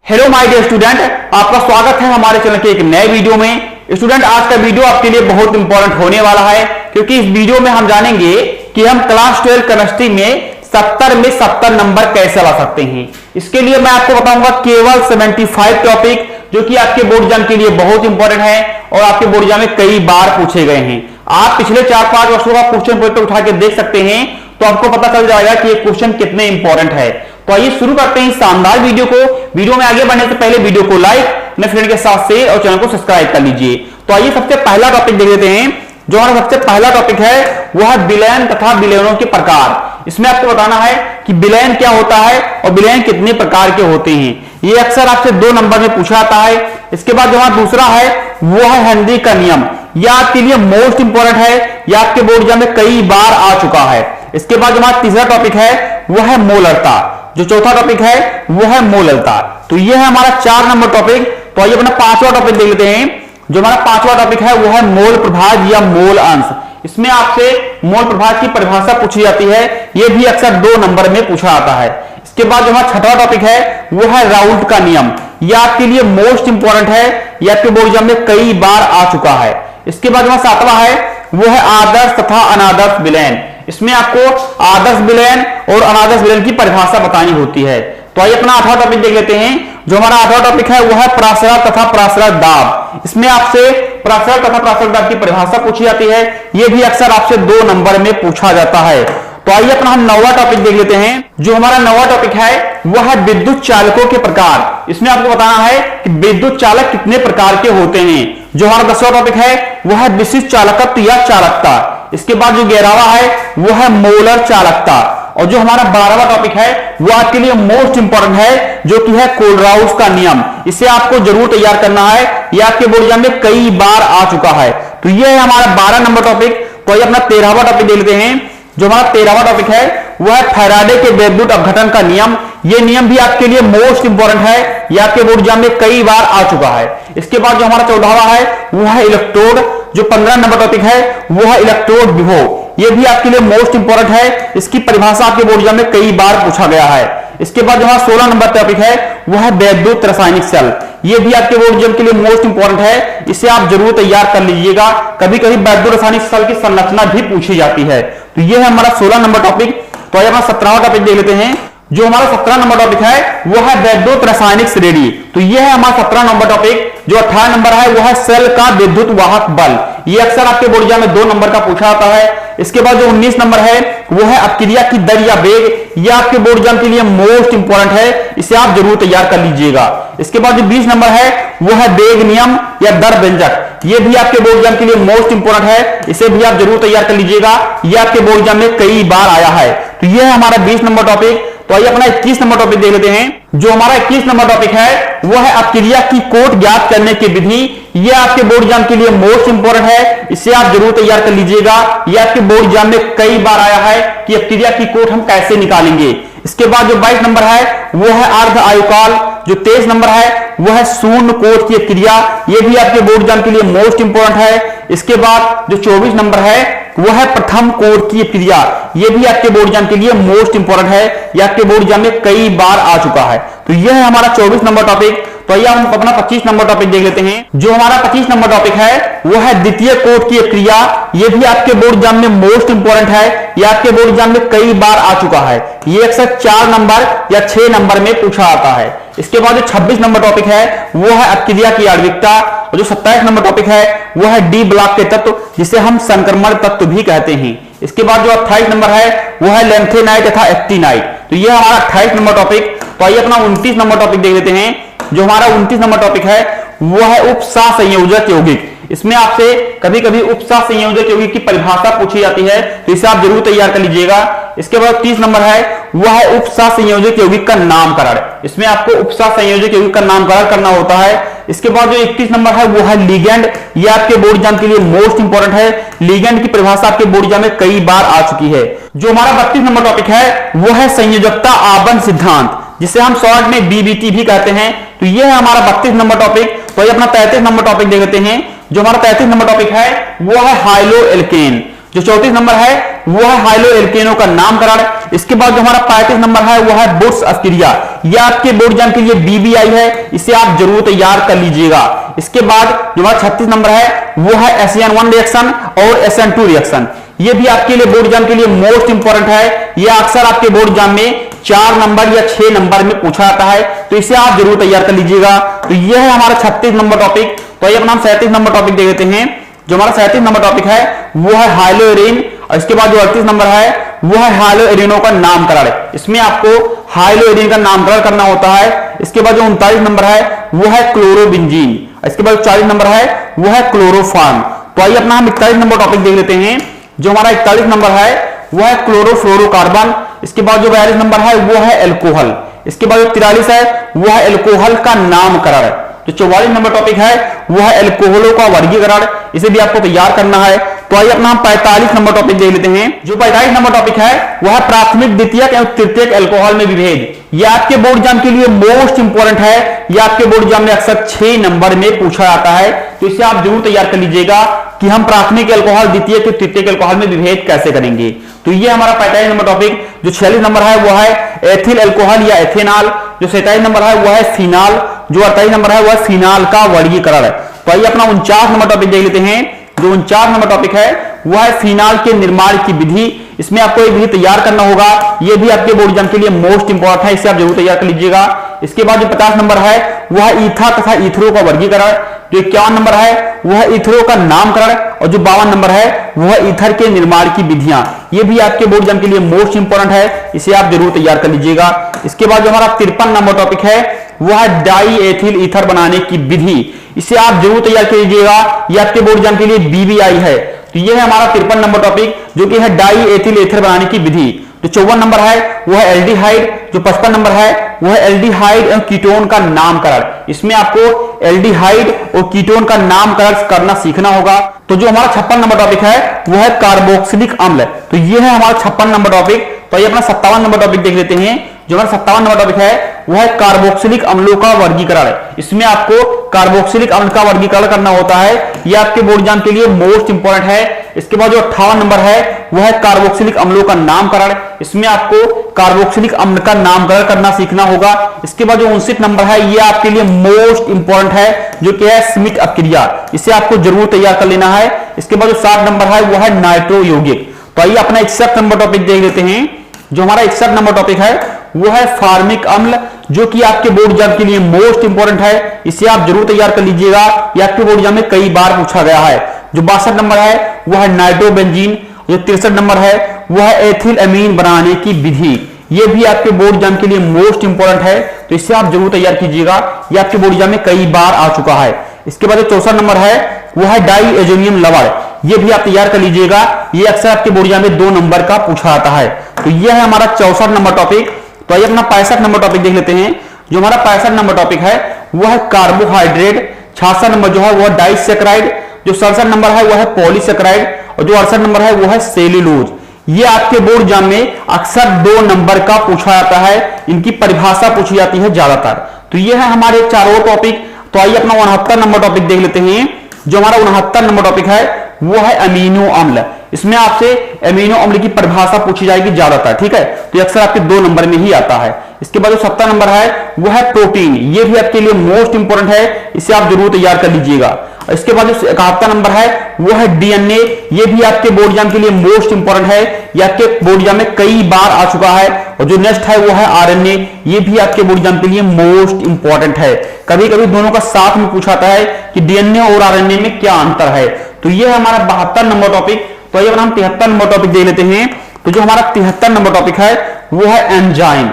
Hello my dear student, आपका स्वागत है हमारे चैनल के एक नए वीडियो में। स्टूडेंट, आज का वीडियो आपके लिए बहुत इंपॉर्टेंट होने वाला है, क्योंकि इस वीडियो में हम जानेंगे कि हम क्लास 12 केमिस्ट्री में 70 में 70 नंबर कैसे ला सकते हैं। इसके लिए मैं आपको बताऊंगा केवल 75 टॉपिक, जो कि आपके बोर्ड एग्जाम के लिए बहुत इंपॉर्टेंट है और आपके बोर्ड एग्जाम में कई बार पूछे गए हैं। आप पिछले 4-5 वर्षों का क्वेश्चन पेपर उठा के देख सकते हैं, तो आपको पता चल जाएगा कि ये क्वेश्चन कितने इंपॉर्टेंट है। तो आइए शुरू करते हैं इस शानदार वीडियो को। वीडियो में आगे बढ़ने से पहले वीडियो को लाइक, अपने फ्रेंड के साथ शेयर और चैनल को सब्सक्राइब कर लीजिए। तो आइए सबसे पहला टॉपिक देख लेते हैं। जो हमारा सबसे पहला टॉपिक है वह है विलयन तथा विलयनों के प्रकार। इसमें आपको बताना है कि विलयन क्या होता है और विलयन कितने प्रकार के होते हैं। ये अक्सर आपसे 2 नंबर में पूछा जाता है। इसके बाद जो हमारा दूसरा है वो है हेनरी का नियम। यह आपके लिए मोस्ट इंपॉर्टेंट है, यह आपके बोर्ड एग्जाम में कई बार आ चुका है। इसके बाद जो हमारा तीसरा टॉपिक है वह है मोलरता। जो चौथा टॉपिक है वो है मोलरता। तो ये है हमारा 4 नंबर टॉपिक। तो आइए अपना 5वां टॉपिक देख लेते हैं। जो हमारा 5वां टॉपिक है वो है मोल प्रभाज या मोल अंश। इसमें आपसे मोल प्रभाज की परिभाषा पूछी जाती है, यह भी अक्सर 2 नंबर में पूछा जाता है। इसके बाद जो हमारा 6वां टॉपिक है वो है राउल्ट का नियम। यह आपके लिए मोस्ट इंपॉर्टेंट है, यह आपके बोर्ड एग्जाम में कई बार आ चुका है। इसके बाद जो हमारा 7वां है वो है आदर्श तथा अनादर्श विलयन। इसमें आपको आदर्श विलयन और अनादर्श विलयन की परिभाषा बतानी होती है। तो आइए अपना 8वां टॉपिक देख लेते हैं। जो हमारा 8वां टॉपिक है वो है प्रासरण तथा प्रासरण दाब। इसमें आपसे प्रासरण तथा प्रासरण दाब की परिभाषा पूछी जाती है, यह भी अक्सर आपसे 2 नंबर में पूछा जाता है। तो आइए अपना हम 9वां टॉपिक देख लेते हैं। जो हमारा 9वां टॉपिक है वह है विद्युत चालकों के प्रकार। इसमें आपको बताना है कि विद्युत चालक कितने प्रकार के होते हैं। जो हमारा 10वां टॉपिक है वह है विशिष्ट चालकत्व या चालकता। इसके बाद जो 11वां है वो है मोलर चालकता। और जो हमारा 12वां टॉपिक है वो आपके लिए मोस्ट इंपॉर्टेंट है, जो कि है कोलराउस का नियम। इसे आपको जरूर तैयार करना है, यह आपके बोर्ड एग्जाम में कई बार आ चुका है। तो यह है हमारा 12 नंबर टॉपिक। तो आइए अपना 13वां टॉपिक देख लेते हैं। जो हमारा 13वां टॉपिक है वह है फैराडे के वैद्युत अपघटन का नियम। यह नियम भी आपके लिए मोस्ट इंपॉर्टेंट है, यह आपके बोर्ड एग्जाम में कई बार आ चुका है। इसके बाद जो हमारा 14वां है वह है इलेक्ट्रोड। जो 15 नंबर टॉपिक है वह है इलेक्ट्रोड विभव। यह भी आपके लिए मोस्ट इंपॉर्टेंट है, इसकी परिभाषा आपके बोर्ड एग्जाम में कई बार पूछा गया है। इसके बाद जो हमारा 16 नंबर टॉपिक है वह है वैद्युत रासायनिक सेल। यह भी आपके बोर्ड एग्जाम के लिए मोस्ट इंपॉर्टेंट है, इसे आप जरूर तैयार कर लीजिएगा। कभी कभी वैद्युत रासायनिक सेल की संरचना भी पूछी जाती है। तो यह है हमारा 16 नंबर टॉपिक। तो आइए हमारा 17वां टॉपिक देख लेते हैं। जो हमारा 17 नंबर टॉपिक है वो है वैद्युत रासायनिक श्रेणी। तो यह है हमारा 17 नंबर टॉपिक। जो 18 नंबर है वो है सेल का विद्युत वाहक बल। यह अक्सर आपके बोर्ड एग्जाम में 2 नंबर का पूछा जाता है। इसके बाद जो 19 नंबर है वो है अपक्रिया की दर या वेग। यह आपके बोर्ड एग्जाम के लिए मोस्ट इंपॉर्टेंट है, इसे आप जरूर तैयार कर लीजिएगा। इसके बाद जो 20 नंबर है वो है वेग नियम या दर व्यंजक। यह भी आपके बोर्ड एग्जाम के लिए मोस्ट इंपॉर्टेंट है, इसे भी आप जरूर तैयार कर लीजिएगा, यह आपके बोर्ड एग्जाम में कई बार आया है। तो यह है हमारा 20 नंबर टॉपिक। तो आइए अपना 21 नंबर टॉपिक देख लेते हैं। जो हमारा 21 नंबर टॉपिक है वह है अपक्रिया की कोट ज्ञात करने की विधि। यह आपके बोर्ड एग्जाम के लिए मोस्ट इंपॉर्टेंट है, इसे आप जरूर तैयार कर लीजिएगा। यह आपके बोर्ड एग्जाम में कई बार आया है कि अपक्रिया की कोट हम कैसे निकालेंगे। इसके बाद जो 22 नंबर है वो है अर्ध आयुकाल। जो 23 नंबर है वो है शून्य कोट की क्रिया। यह भी आपके बोर्ड एग्जाम के लिए मोस्ट इंपॉर्टेंट है। इसके बाद जो 24 नंबर है वो है प्रथम कोट की क्रिया। यह भी आपके बोर्ड एग्जाम के लिए मोस्ट इंपॉर्टेंट है, यह आपके बोर्ड एग्जाम में कई बार आ चुका है। तो यह है हमारा 24 नंबर टॉपिक। तो आइए हम अपना 25 नंबर टॉपिक देख लेते हैं। जो हमारा 25 नंबर टॉपिक है वो है द्वितीय कोट की क्रिया। यह भी आपके बोर्ड एग्जाम में मोस्ट इंपॉर्टेंट है, यह आपके बोर्ड एग्जाम में कई बार आ चुका है। यह अक्सर 4 नंबर या 6 नंबर में पूछा आता है। इसके बाद जो 26 नंबर टॉपिक है वो है अपक्रिया की आणविकता। और जो 27 नंबर टॉपिक है वो है डी ब्लॉक के तत्व, जिसे हम संक्रमण तत्व भी कहते हैं। इसके बाद जो 28 नंबर है वो है लैंथेनाइट तथा एक्टिनाइट। तो यह हमारा 28 नंबर टॉपिक। तो आइए अपना 29 नंबर टॉपिक देख लेते हैं। जो हमारा 29 नंबर टॉपिक है वो है उपसह संयोजक यौगिक। इसमें आपसे कभी कभी उपसह संयोजक यौगिक की परिभाषा पूछी जाती है, तो इसे आप जरूर तैयार कर लीजिएगा। इसके बाद 30 नंबर है वह है उपसह संयोजक यौगिक का नामकरण। इसमें आपको उपसह संयोजक यौगिक का नामकरण करना होता है। इसके बाद जो 31 नंबर है वो है लिगेंड। यह आपके बोर्ड एग्जाम के लिए मोस्ट इंपॉर्टेंट है, लिगेंड की परिभाषा आपके बोर्ड एग्जाम में कई बार आ चुकी है। जो हमारा 32 नंबर टॉपिक है वो है संयोजकता आबंध सिद्धांत, जिसे हम शॉर्ट में बीबीटी भी कहते हैं। तो यह है हमारा 32 नंबर टॉपिक। तो ये अपना 33 नंबर टॉपिक देख लेते हैं। जो हमारा 33 नंबर टॉपिक है वो है हाइलो एल्केन। जो 34 नंबर है वो है हाइलो एल्केनो का नामकरण। इसके बाद जो हमारा 35 नंबर है वो है बुर्स अस्किरिया, ये आपके बोर्ड एग्जाम के लिए बीबीआई है, इसे आप जरूर तैयार कर लीजिएगा। इसके बाद जो हमारा 36 नंबर है वो है SN1 रिएक्शन और SN2 रिएक्शन, ये भी आपके लिए बोर्ड एग्जाम के लिए मोस्ट इंपॉर्टेंट है। ये अक्सर आपके बोर्ड एग्जाम में 4 नंबर या 6 नंबर में पूछा जाता है, तो इसे आप जरूर तैयार कर लीजिएगा। तो ये है हमारा 36 नंबर टॉपिक। तो आइए अपना हम 37 नंबर टॉपिक देख लेते हैं। जो हमारा 37 नंबर टॉपिक है वो है हाइलोएरिन, और इसके बाद जो 38 नंबर है वो है हाइलोएरिनो का नामकरण। इसमें आपको हाइलोएरिन का नामकरण करना होता है। इसके बाद जो 39 नंबर है वो है क्लोरोबेंजीन, इसके बाद 40 नंबर है वो है क्लोरोफॉर्म। तो आइए अपना हम 41 नंबर टॉपिक देख लेते हैं। जो हमारा 41 नंबर है वो है क्लोरोफ्लोरोकार्बन। इसके बाद जो 42 नंबर है वो है एल्कोहल। इसके बाद जो 43 है वो है एल्कोहल का नामकरण। जो 44 नंबर टॉपिक है वो है एल्कोहलों का वर्गीकरण, इसे भी आपको तैयार करना है। तो आइए अपना हम 45 नंबर टॉपिक देख लेते हैं। जो 45 नंबर टॉपिक है वह है प्राथमिक, द्वितीयक एवं तृतीयक एल्कोहल में विभेद। यह आपके बोर्ड एग्जाम के लिए मोस्ट इंपोर्टेंट है। यह आपके बोर्ड एग्जाम में अक्सर 6 नंबर में पूछा जाता है, तो इसे आप जरूर तैयार कर लीजिएगा कि हम प्राथमिक एल्कोहल, द्वितीयक तृतीयक एल्कोहल में विभेद कैसे करेंगे। तो ये हमारा 45 नंबर टॉपिक। जो 46 नंबर है वो है एथिल एल्कोहल या एथेनॉल। जो 27 नंबर है वो है फिनाल। जो 28 नंबर है वो है फिनाल का वर्गीकरण है। तो आइए अपना 49 नंबर टॉपिक देख लेते हैं। जो 49 नंबर टॉपिक है वह है फिनाल के निर्माण की विधि। इसमें आपको एक विधि तैयार करना होगा, यह भी आपके बोर्ड एग्जाम के लिए मोस्ट इंपोर्टेंट है, इसे आप जरूर तैयार कर लीजिएगा। इसके बाद जो 50 नंबर है वह है ईथा तथा ईथरो का वर्गीकरण। जो 51 नंबर है वह है ईथरो का नामकरण, और जो 52 नंबर है वह है ईथर के निर्माण की विधियां। ये भी आपके बोर्ड एग्जाम के लिए मोस्ट इंपोर्टेंट है, इसे आप जरूर तैयार कर लीजिएगा। इसके बाद जो हमारा 53 नंबर टॉपिक है वह है डाई एथिल ईथर बनाने की विधि, इसे आप जरूर तैयार कर लीजिएगा। यह आपके बोर्ड एग्जाम के लिए बीबीआई है। तो यह है हमारा 53 नंबर टॉपिक, जो कि है डाई एथिल ईथर बनाने की विधि। जो 54 नंबर है वह है एल्डिहाइड। जो 55 नंबर है वह है एल्डिहाइड एवं कीटोन का नामकरण। इसमें आपको एल्डिहाइड और कीटोन का नामकरण करना सीखना होगा। तो जो हमारा 56 नंबर टॉपिक है वह है कार्बोक्सिलिक अम्ल। तो यह है हमारा 56 नंबर टॉपिक। तो ये अपना 57 नंबर टॉपिक देख लेते हैं। जो हमारा 57 नंबर टॉपिक है वह है कार्बोक्सिलिक अम्लों का वर्गीकरण। इसमें आपको कार्बोक्सिलिक अम्ल का वर्गीकरण करना होता है, यह आपके बोर्ड एग्जाम के लिए मोस्ट इंपोर्टेंट है। इसके बाद जो 58 नंबर है वह है कार्बोक्सिलिक अम्लों का नामकरण। इसमें आपको कार्बोक्सिलिक अम्ल का नामकरण करना सीखना होगा। इसके बाद जो 59 नंबर है यह आपके लिए मोस्ट इंपोर्टेंट है, जो कि है स्मिथ अपक्रिया, इसे आपको जरूर तैयार कर लेना है। इसके बाद जो 60 नंबर है वह है नाइट्रो यौगिक। तो आइए अपना 61 नंबर टॉपिक देख लेते हैं। जो हमारा 61 नंबर टॉपिक है वो है फार्मिक अम्ल, जो कि आपके बोर्ड एग्जाम के लिए मोस्ट इंपोर्टेंट है, इसे आप जरूर तैयार कर लीजिएगा। यह आपके बोर्ड एग्जाम में कई बार पूछा गया है। जो 62 नंबर है वह है नाइट्रोबेंजीन। जो 63 नंबर है वह है एथिल अमीन बनाने की विधि, यह भी आपके बोर्ड एग्जाम के लिए मोस्ट इंपोर्टेंट है, तो इसे आप जरूर तैयार कीजिएगा। यह आपके बोर्ड एग्जाम में कई बार आ चुका है। इसके बाद जो 64 नंबर है वह है डाई एजोनियम लवण, यह भी आप तैयार कर लीजिएगा। यह अक्सर आपके बोर्ड एग्जाम में 2 नंबर का पूछा आता है। तो यह है हमारा 64 नंबर टॉपिक। तो आइए अपना 65 नंबर टॉपिक देख लेते हैं। जो हमारा 65 नंबर टॉपिक है वह है कार्बोहाइड्रेट। 66 नंबर जो है वह डाइसैकेराइड। जो 67 नंबर है वह है पॉलीसैकेराइड, और जो 68 नंबर है वह है सेल्यूलोज। ये आपके बोर्ड एग्जाम में अक्सर 2 नंबर का पूछा जाता है, इनकी परिभाषा पूछी जाती है ज्यादातर। तो ये है हमारे चारों टॉपिक। तो आइए अपना 69 नंबर टॉपिक देख लेते हैं। जो हमारा 69 नंबर टॉपिक है वो है अमीनो अम्ल। इसमें आपसे अमीनो अम्ल की परिभाषा पूछी जाएगी ज्यादातर, ठीक है। तो अक्सर आपके 2 नंबर में ही आता है। इसके बाद जो 70 नंबर है वो है प्रोटीन, ये भी आपके लिए मोस्ट इंपोर्टेंट है, इसे आप जरूर तैयार कर लीजिएगा। इसके बाद जो 71 नंबर है वो है डीएनए, ये भी आपके बोर्ड एग्जाम के लिए मोस्ट इंपोर्टेंट है, ये आपके बोर्ड एग्जाम में कई बार आ चुका है। और जो नेक्स्ट है वो है आरएनए, ये भी आपके बोर्ड एग्जाम के लिए मोस्ट इंपोर्टेंट है। कभी कभी दोनों का साथ में पूछाता है कि डीएनए और आरएनए में क्या अंतर है। तो ये है हमारा 72 नंबर टॉपिक। तो ये हम 73 नंबर टॉपिक देख लेते हैं। तो जो हमारा 73 नंबर टॉपिक है वो है एंजाइम।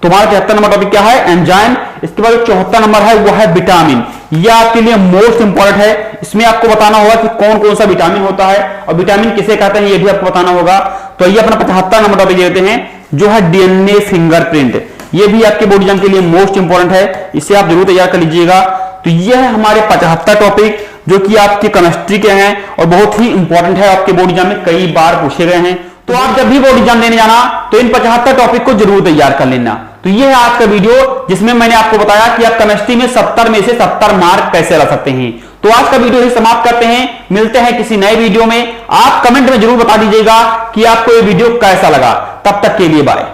तो हमारा 73 नंबर टॉपिक क्या है? एंजाइम। इसके बाद 74 नंबर है वो है विटामिन, यह आपके लिए मोस्ट इंपोर्टेंट है। इसमें आपको बताना होगा कि कौन कौन सा विटामिन होता है और विटामिन किसे कहते हैं, ये भी आपको बताना होगा। तो ये अपना 75 नंबर टॉपिक देते हैं जो है डीएनए फिंगरप्रिंट, ये भी आपके बोर्ड एग्जाम के लिए मोस्ट इंपोर्टेंट है, इसे आप जरूर तैयार कर लीजिएगा। तो ये है हमारे 75 टॉपिक जो कि आपके केमिस्ट्री के हैं और बहुत ही इंपॉर्टेंट है, आपके बोर्ड एग्जाम में कई बार पूछे गए हैं। तो आप जब भी बोर्ड एग्जाम देने जाना तो इन 75 टॉपिक को जरूर तैयार कर लेना। तो ये है आज का वीडियो जिसमें मैंने आपको बताया कि आप केमिस्ट्री में 70 में से 70 मार्क कैसे ला सकते हैं। तो आज का वीडियो ही समाप्त करते हैं, मिलते हैं किसी नए वीडियो में। आप कमेंट में जरूर बता दीजिएगा कि आपको ये वीडियो कैसा लगा। तब तक के लिए बाय।